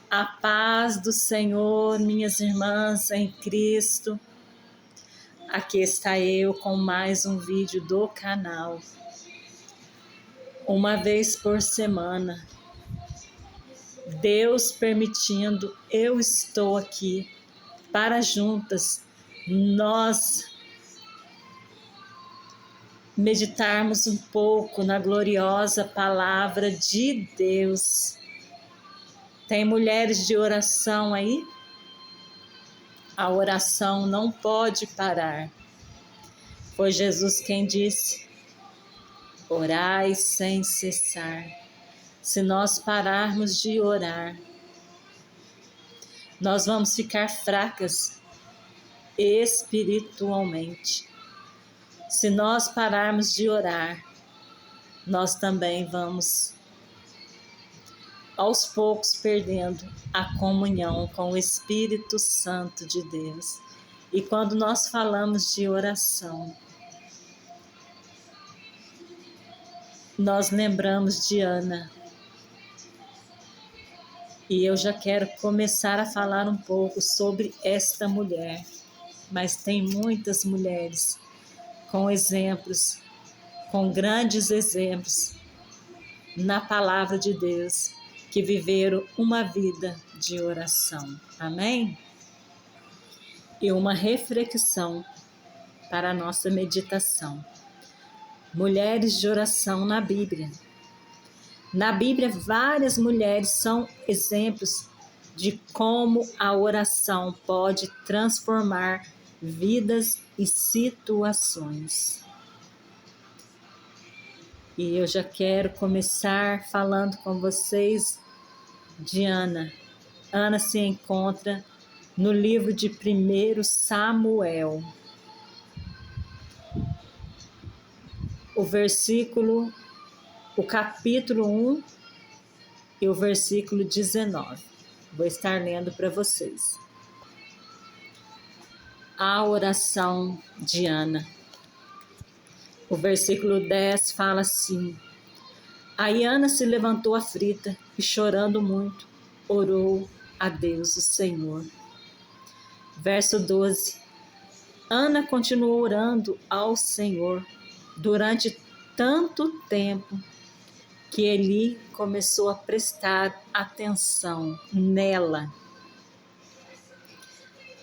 A paz do Senhor, minhas irmãs em Cristo. Aqui está eu com mais um vídeo do canal. Uma vez por semana, Deus permitindo, eu estou aqui para juntas nós meditarmos um pouco na gloriosa palavra de Deus. Tem mulheres de oração aí? A oração não pode parar. Foi Jesus quem disse: orai sem cessar. Se nós pararmos de orar, nós vamos ficar fracas espiritualmente. Se nós pararmos de orar, nós também vamos aos poucos perdendo a comunhão com o Espírito Santo de Deus. E quando nós falamos de oração, nós lembramos de Ana. E eu já quero começar a falar um pouco sobre esta mulher. Mas tem muitas mulheres com exemplos, com grandes exemplos na palavra de Deus, que viveram uma vida de oração. Amém? E uma reflexão para a nossa meditação. Mulheres de oração na Bíblia. Na Bíblia, várias mulheres são exemplos de como a oração pode transformar vidas e situações. E eu já quero começar falando com vocês de Ana. Ana se encontra no livro de 1 Samuel. O capítulo 1 e o versículo 19. Vou estar lendo para vocês. A oração de Ana. O versículo 10 fala assim: Aí Ana se levantou aflita e chorando muito, orou a Deus o Senhor. Verso 12. Ana continuou orando ao Senhor durante tanto tempo que Eli começou a prestar atenção nela.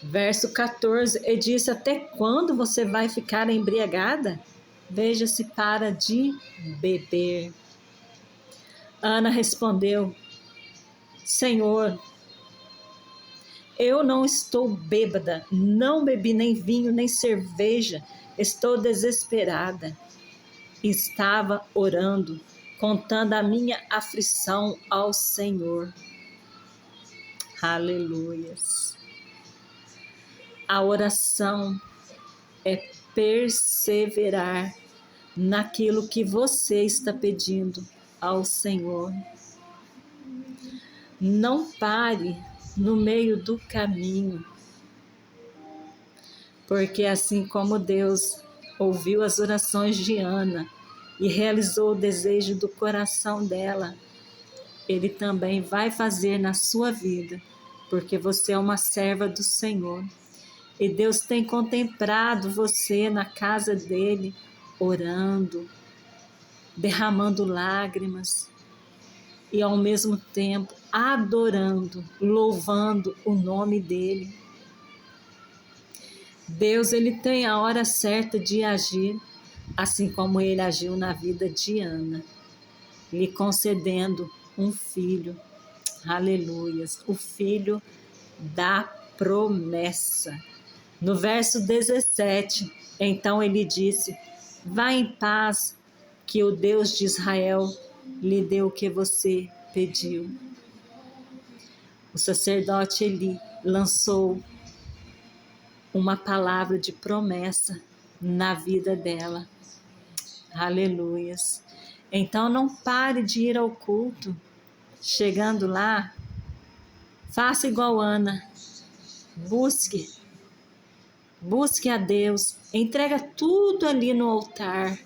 Verso 14, ele disse: até quando você vai ficar embriagada? Veja se para de beber. Ana respondeu: Senhor, eu não estou bêbada, não bebi nem vinho, nem cerveja, estou desesperada. Estava orando, contando a minha aflição ao Senhor. Aleluias. A oração é perseverar naquilo que você está pedindo ao Senhor. Não pare no meio do caminho, porque assim como Deus ouviu as orações de Ana e realizou o desejo do coração dela, Ele também vai fazer na sua vida, porque você é uma serva do Senhor. E Deus tem contemplado você na casa dele, orando, derramando lágrimas e ao mesmo tempo adorando, louvando o nome dele. Deus, ele tem a hora certa de agir, assim como ele agiu na vida de Ana, lhe concedendo um filho, aleluias, o filho da promessa. No verso 17, então ele disse: vá em paz, que o Deus de Israel lhe deu o que você pediu. O sacerdote Eli lançou uma palavra de promessa na vida dela. Aleluias. Então não pare de ir ao culto. Chegando lá, faça igual Ana. Busque a Deus, entrega tudo ali no altar.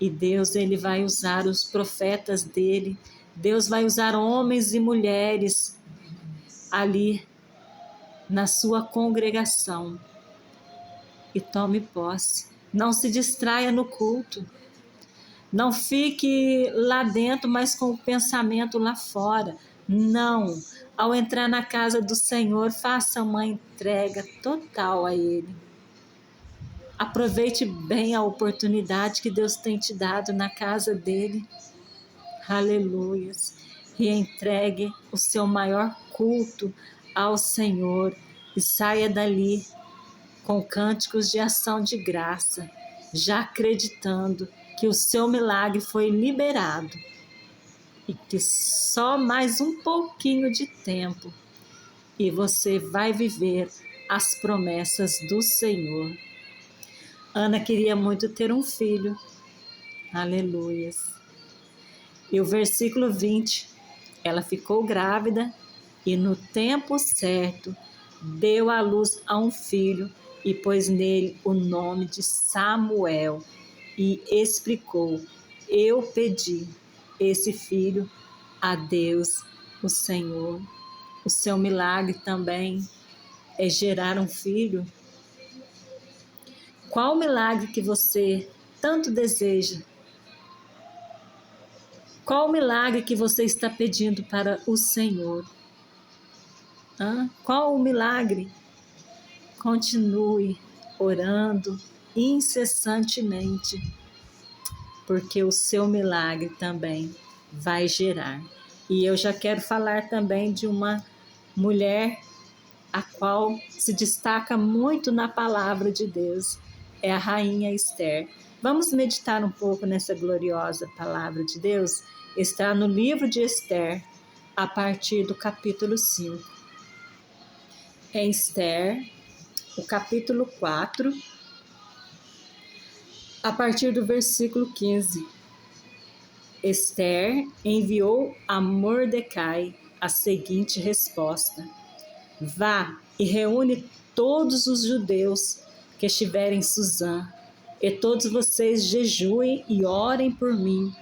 E Deus, ele vai usar os profetas dele Deus vai usar homens e mulheres ali na sua congregação. E tome posse. Não se distraia no culto. Não fique lá dentro, mas com o pensamento lá fora. Não. Ao entrar na casa do Senhor, faça uma entrega total a Ele. Aproveite bem a oportunidade que Deus tem te dado na casa dele. Aleluias. E entregue o seu maior culto ao Senhor. E saia dali com cânticos de ação de graça, já acreditando que o seu milagre foi liberado e que só mais um pouquinho de tempo e você vai viver as promessas do Senhor. Ana queria muito ter um filho, aleluias. E o versículo 20, ela ficou grávida e no tempo certo deu à luz a um filho e pôs nele o nome de Samuel e explicou: eu pedi esse filho a Deus, o Senhor. O seu milagre também é gerar um filho. Qual o milagre que você tanto deseja? Qual o milagre que você está pedindo para o Senhor? Qual o milagre? Continue orando incessantemente, porque o seu milagre também vai gerar. E eu já quero falar também de uma mulher a qual se destaca muito na palavra de Deus, é a rainha Esther. Vamos meditar um pouco nessa gloriosa palavra de Deus? Está no livro de Esther, a partir do capítulo 5. É Esther, o capítulo 4, a partir do versículo 15. Esther enviou a Mordecai a seguinte resposta: vá e reúne todos os judeus que estiverem em Suzã, e todos vocês jejuem e orem por mim.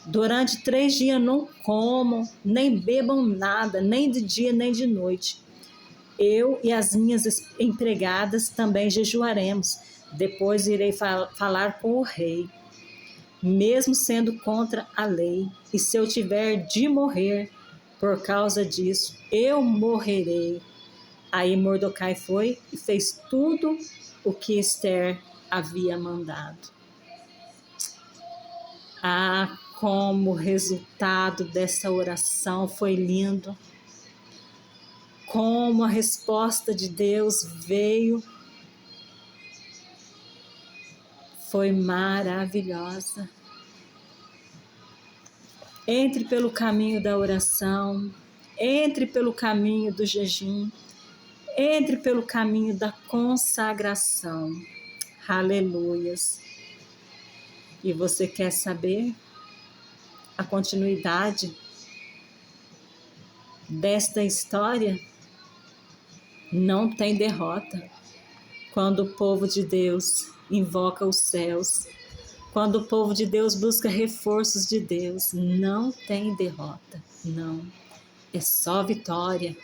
Durante 3 dias não comam, nem bebam nada, nem de dia nem de noite. Eu e as minhas empregadas também jejuaremos. Depois irei falar com o rei, mesmo sendo contra a lei. E se eu tiver de morrer por causa disso, eu morrerei. Aí Mordecai foi e fez tudo o que Esther havia mandado. Como o resultado dessa oração foi lindo. Como a resposta de Deus veio, foi maravilhosa. Entre pelo caminho da oração, entre pelo caminho do jejum, entre pelo caminho da consagração. Aleluias. E você quer saber a continuidade desta história? Não tem derrota. Quando o povo de Deus invoca os céus, quando o povo de Deus busca reforços de Deus, não tem derrota, não. É só vitória,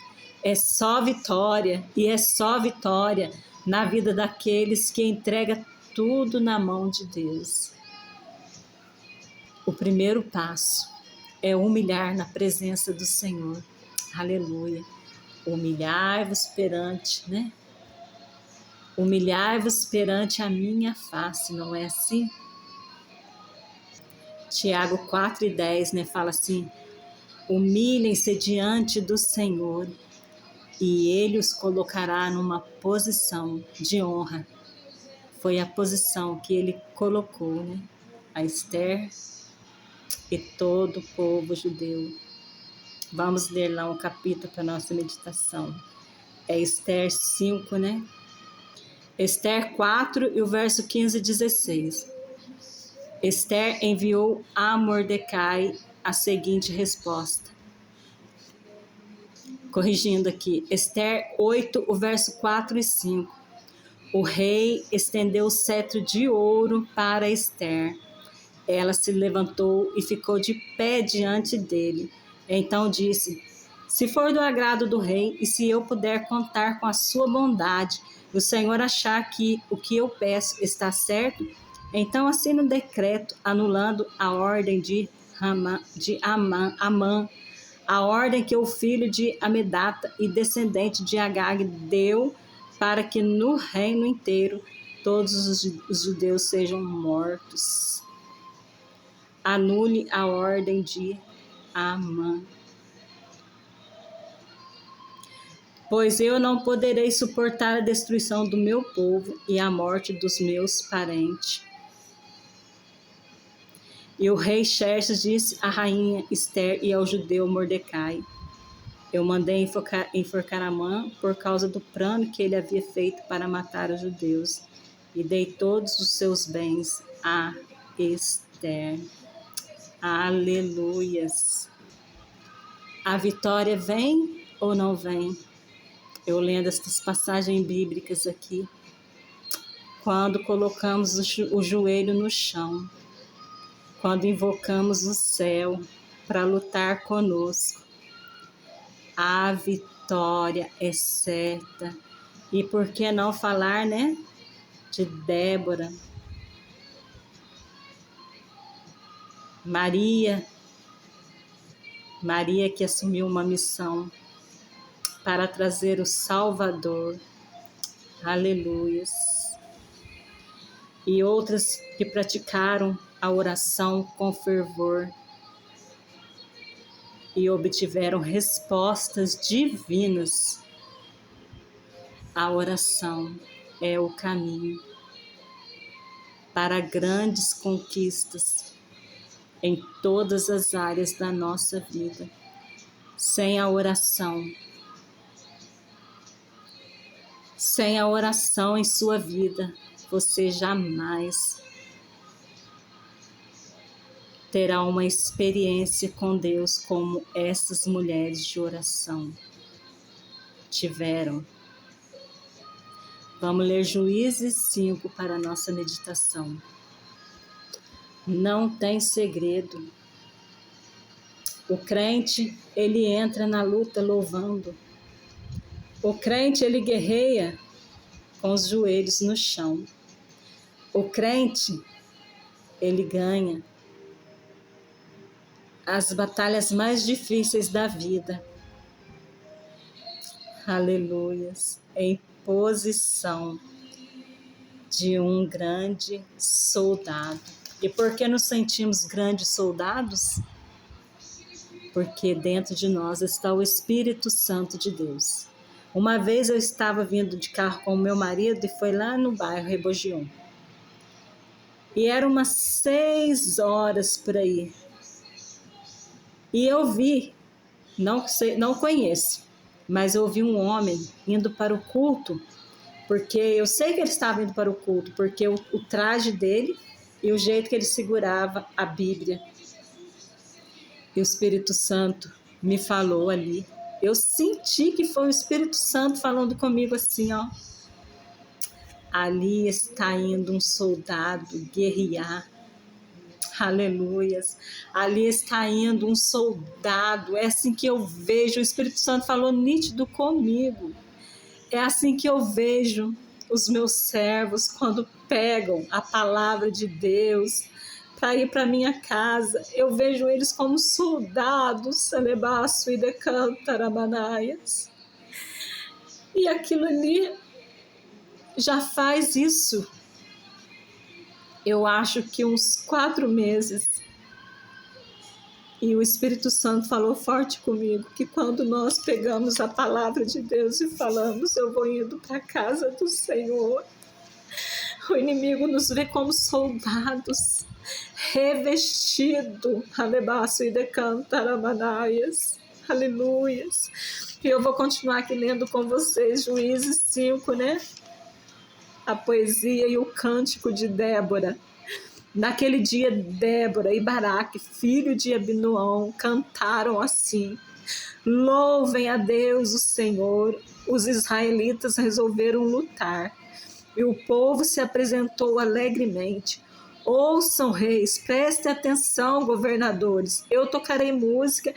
é só vitória e é só vitória na vida daqueles que entregam tudo na mão de Deus. O primeiro passo é humilhar na presença do Senhor. Aleluia. Humilhai-vos perante, Humilhai-vos perante a minha face, não é assim? Tiago 4:10, fala assim: humilhem-se diante do Senhor e Ele os colocará numa posição de honra. Foi a posição que Ele colocou, a Esther e todo o povo judeu. Vamos ler lá um capítulo para a nossa meditação. É Esther 5, Esther 4 e o verso 15 e 16. Esther enviou a Mordecai a seguinte resposta. Corrigindo aqui, Esther 8, o verso 4 e 5. O rei estendeu o cetro de ouro para Esther Ela se levantou e ficou de pé diante dele. Então disse: se for do agrado do rei, e se eu puder contar com a sua bondade, e o Senhor achar que o que eu peço está certo, então assine o decreto anulando a ordem de Amã, a ordem que o filho de Amedata e descendente de Agag deu para que no reino inteiro todos os judeus sejam mortos. Anule a ordem de Amã. Pois eu não poderei suportar a destruição do meu povo e a morte dos meus parentes. E o rei Xerxes disse à rainha Ester e ao judeu Mordecai: eu mandei enforcar Amã por causa do plano que ele havia feito para matar os judeus, e dei todos os seus bens a Ester. Aleluias! A vitória vem ou não vem? Eu lendo estas passagens bíblicas aqui, quando colocamos o joelho no chão, quando invocamos o céu para lutar conosco, a vitória é certa. E por que não falar, né, de Débora, Maria que assumiu uma missão para trazer o Salvador, aleluias, e outras que praticaram a oração com fervor e obtiveram respostas divinas. A oração é o caminho para grandes conquistas em todas as áreas da nossa vida. Sem a oração em sua vida, você jamais terá uma experiência com Deus como essas mulheres de oração tiveram. Vamos ler Juízes 5 para a nossa meditação. Não tem segredo. O crente, ele entra na luta louvando. O crente, ele guerreia com os joelhos no chão. O crente, ele ganha as batalhas mais difíceis da vida. Aleluias. Em posição de um grande soldado. E por que nos sentimos grandes soldados? Porque dentro de nós está o Espírito Santo de Deus. Uma vez eu estava vindo de carro com o meu marido e foi lá no bairro Rebogion. E era umas 6 horas por aí. E eu vi, não conheço, mas eu vi um homem indo para o culto, porque eu sei que ele estava indo para o culto, porque o traje dele e o jeito que ele segurava a Bíblia. E o Espírito Santo me falou ali. Eu senti que foi o Espírito Santo falando comigo assim, ó. Ali está indo um soldado guerrear. Aleluias. Ali está indo um soldado. É assim que eu vejo. O Espírito Santo falou nítido comigo. É assim que eu vejo os meus servos quando pegam a palavra de Deus para ir para minha casa. Eu vejo eles como soldados, Celebaço e Decantaramanaias. E aquilo ali já faz isso. Eu acho que uns 4 meses. E o Espírito Santo falou forte comigo que quando nós pegamos a palavra de Deus e falamos, eu vou indo para a casa do Senhor, o inimigo nos vê como soldados, revestido, alebaço e decantaramanaias, aleluias. E eu vou continuar aqui lendo com vocês Juízes 5, né? A poesia e o cântico de Débora. Naquele dia, Débora e Baraque, filho de Abinoão, cantaram assim: louvem a Deus o Senhor. Os israelitas resolveram lutar e o povo se apresentou alegremente. Ouçam, reis, prestem atenção, governadores. Eu tocarei música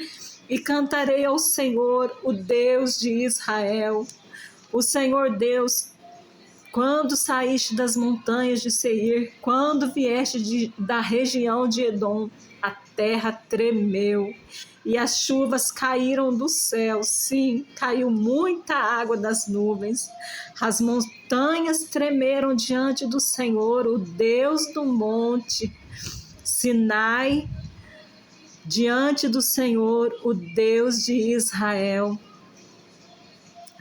e cantarei ao Senhor, o Deus de Israel. O Senhor Deus, quando saíste das montanhas de Seir, quando vieste da região de Edom, a terra tremeu e as chuvas caíram do céu. Sim, caiu muita água das nuvens. As montanhas tremeram diante do Senhor, o Deus do monte Sinai, diante do Senhor, o Deus de Israel.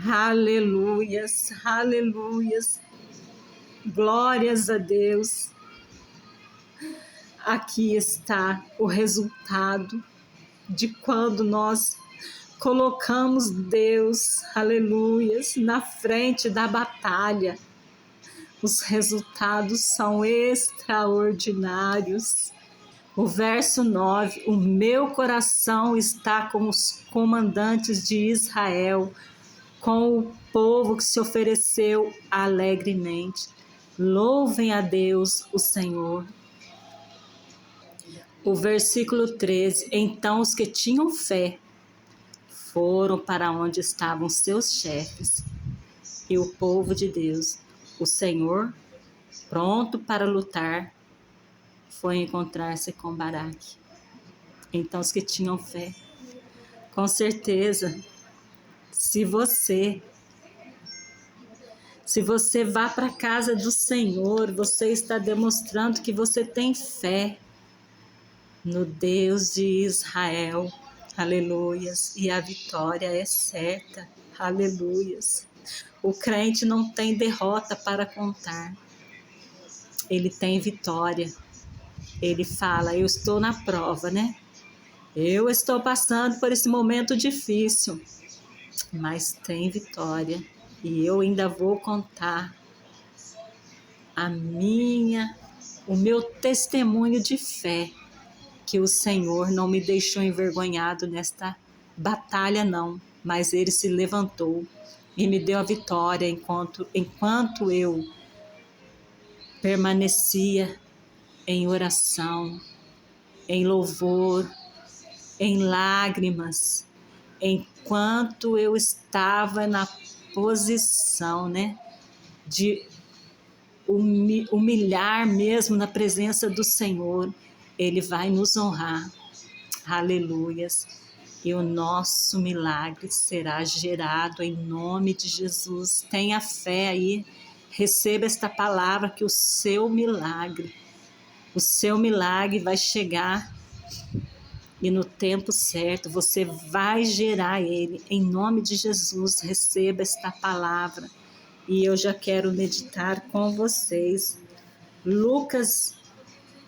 Aleluias, aleluias, glórias a Deus. Aqui está o resultado de quando nós colocamos Deus, aleluias, na frente da batalha. Os resultados são extraordinários. O verso 9, o meu coração está com os comandantes de Israel, com o povo que se ofereceu alegremente. Louvem a Deus, o Senhor. O versículo 13, então os que tinham fé foram para onde estavam seus chefes e o povo de Deus. O Senhor, pronto para lutar, foi encontrar-se com Baraque. Então os que tinham fé, com certeza, se você vá para a casa do Senhor, você está demonstrando que você tem fé no Deus de Israel, aleluias, e a vitória é certa, aleluias. O crente não tem derrota para contar, ele tem vitória. Ele fala, eu estou na prova, né? Eu estou passando por esse momento difícil, mas tem vitória. E eu ainda vou contar o meu testemunho de fé, que o Senhor não me deixou envergonhado nesta batalha não, mas Ele se levantou e me deu a vitória enquanto eu permanecia em oração, em louvor, em lágrimas, enquanto eu estava na posição, né, de humilhar mesmo na presença do Senhor. Ele vai nos honrar, aleluias, e o nosso milagre será gerado em nome de Jesus. Tenha fé aí, receba esta palavra que o seu milagre vai chegar e no tempo certo você vai gerar ele, em nome de Jesus. Receba esta palavra e eu já quero meditar com vocês Lucas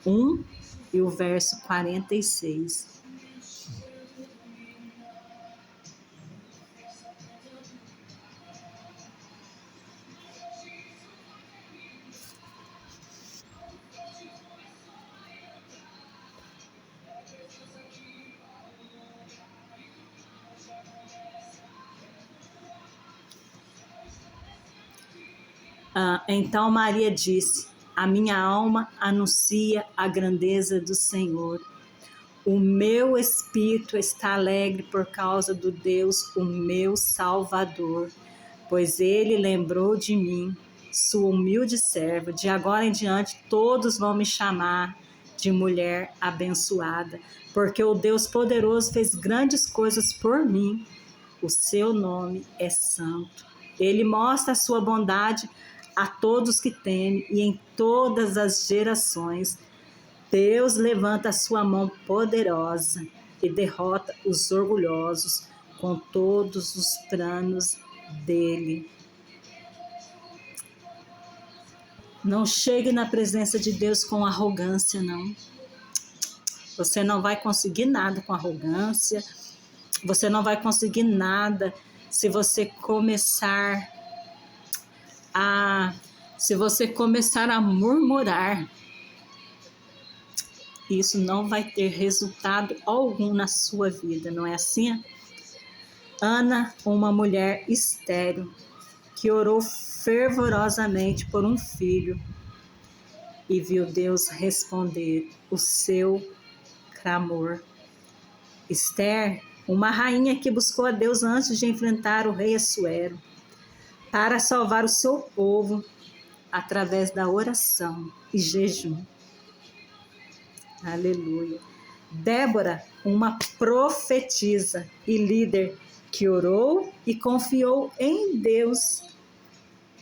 1 e o verso 46. Então Maria disse, a minha alma anuncia a grandeza do Senhor. O meu espírito está alegre por causa do Deus, o meu Salvador, pois ele lembrou de mim, sua humilde serva. De agora em diante todos vão me chamar de mulher abençoada, porque o Deus poderoso fez grandes coisas por mim. O seu nome é santo. Ele mostra a sua bondade a todos que temem e em todas as gerações. Deus levanta a sua mão poderosa e derrota os orgulhosos com todos os planos dele. Não chegue na presença de Deus com arrogância, não. Você não vai conseguir nada com arrogância. Você não vai conseguir nada se você começar a murmurar. Isso não vai ter resultado algum na sua vida, não é assim? Ana, uma mulher estéril, que orou fervorosamente por um filho e viu Deus responder o seu clamor. Esther, uma rainha que buscou a Deus antes de enfrentar o rei Assuero, para salvar o seu povo através da oração e jejum. Aleluia. Débora, uma profetisa e líder que orou e confiou em Deus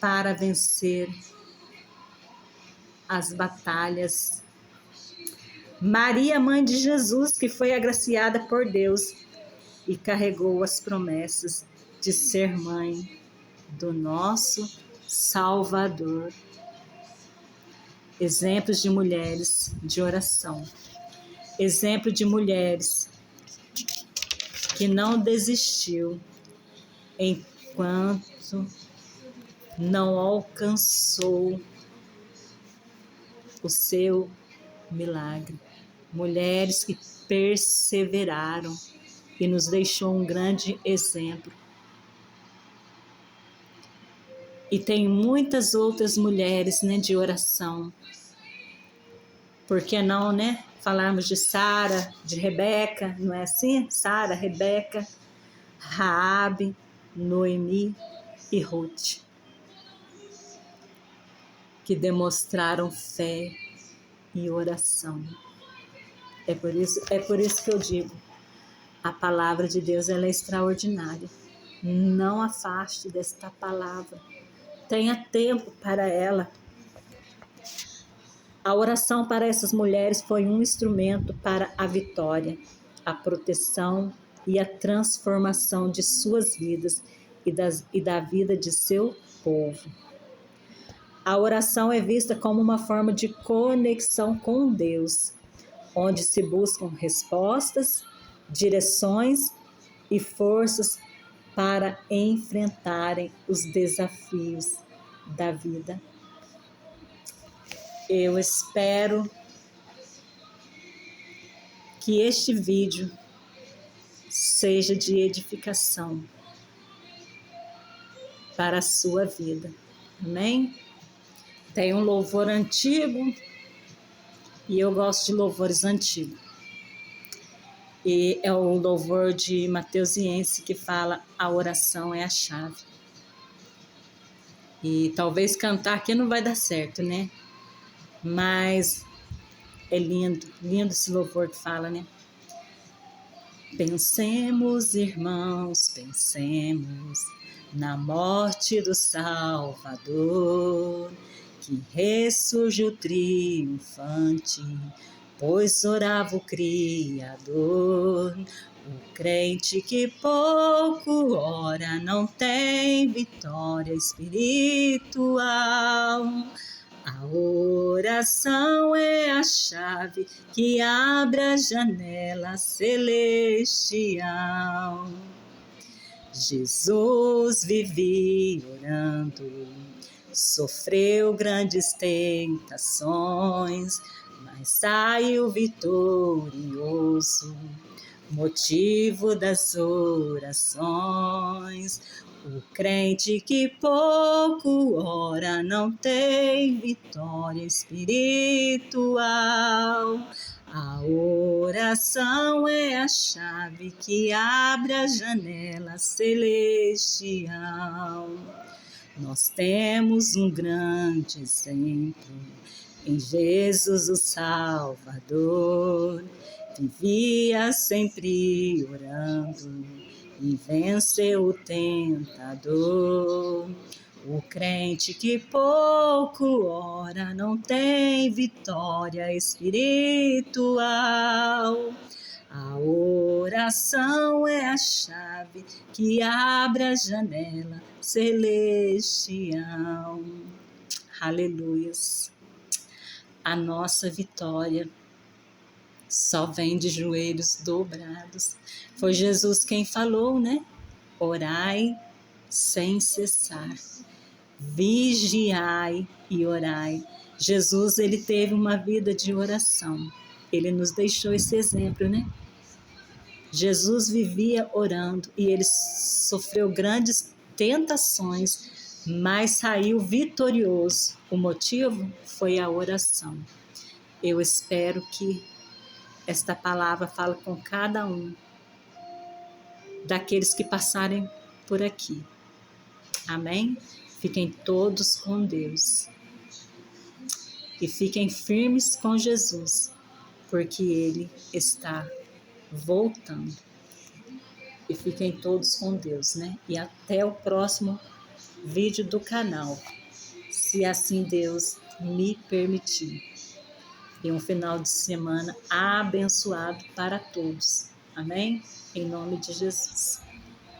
para vencer as batalhas. Maria, mãe de Jesus, que foi agraciada por Deus e carregou as promessas de ser mãe do nosso Salvador. Exemplos de mulheres de oração. Exemplo de mulheres que não desistiu enquanto não alcançou o seu milagre. Mulheres que perseveraram e nos deixou um grande exemplo. E tem muitas outras mulheres, né, de oração. Por que não, né? Falarmos de Sara, de Rebeca, não é assim? Sara, Rebeca, Raabe, Noemi e Ruth, que demonstraram fé e oração. É por isso que eu digo, a palavra de Deus ela é extraordinária. Não afaste desta palavra. Tenha tempo para ela. A oração para essas mulheres foi um instrumento para a vitória, a proteção e a transformação de suas vidas e da vida de seu povo. A oração é vista como uma forma de conexão com Deus, onde se buscam respostas, direções e forças para enfrentarem os desafios da vida. Eu espero que este vídeo seja de edificação para a sua vida. Amém? Tem um louvor antigo e eu gosto de louvores antigos. E é o louvor de Mateusiense que fala: a oração é a chave. E talvez cantar aqui não vai dar certo, né? Mas é lindo, lindo esse louvor que fala, né? Pensemos, irmãos, pensemos na morte do Salvador, que ressurgiu triunfante, pois orava o Criador. O crente que pouco ora não tem vitória espiritual. A oração é a chave que abre a janela celestial. Jesus vivia orando, sofreu grandes tentações, mas saiu vitorioso, motivo das orações. O crente que pouco ora não tem vitória espiritual. A oração é a chave que abre a janela celestial. Nós temos um grande exemplo em Jesus o Salvador. Vivia sempre orando e venceu o tentador. O crente que pouco ora não tem vitória espiritual. A oração é a chave que abre a janela celestial. Aleluias. A nossa vitória só vem de joelhos dobrados. Foi Jesus quem falou, né? Orai sem cessar. Vigiai e orai. Jesus, ele teve uma vida de oração. Ele nos deixou esse exemplo, né? Jesus vivia orando e ele sofreu grandes tentações, mas saiu vitorioso. O motivo foi a oração. Eu espero que esta palavra fale com cada um daqueles que passarem por aqui. Amém? Fiquem todos com Deus. E fiquem firmes com Jesus, porque Ele está voltando. E fiquem todos com Deus, né? E até o próximo vídeo do canal, se assim Deus me permitir. E um final de semana abençoado para todos. Amém? Em nome de Jesus.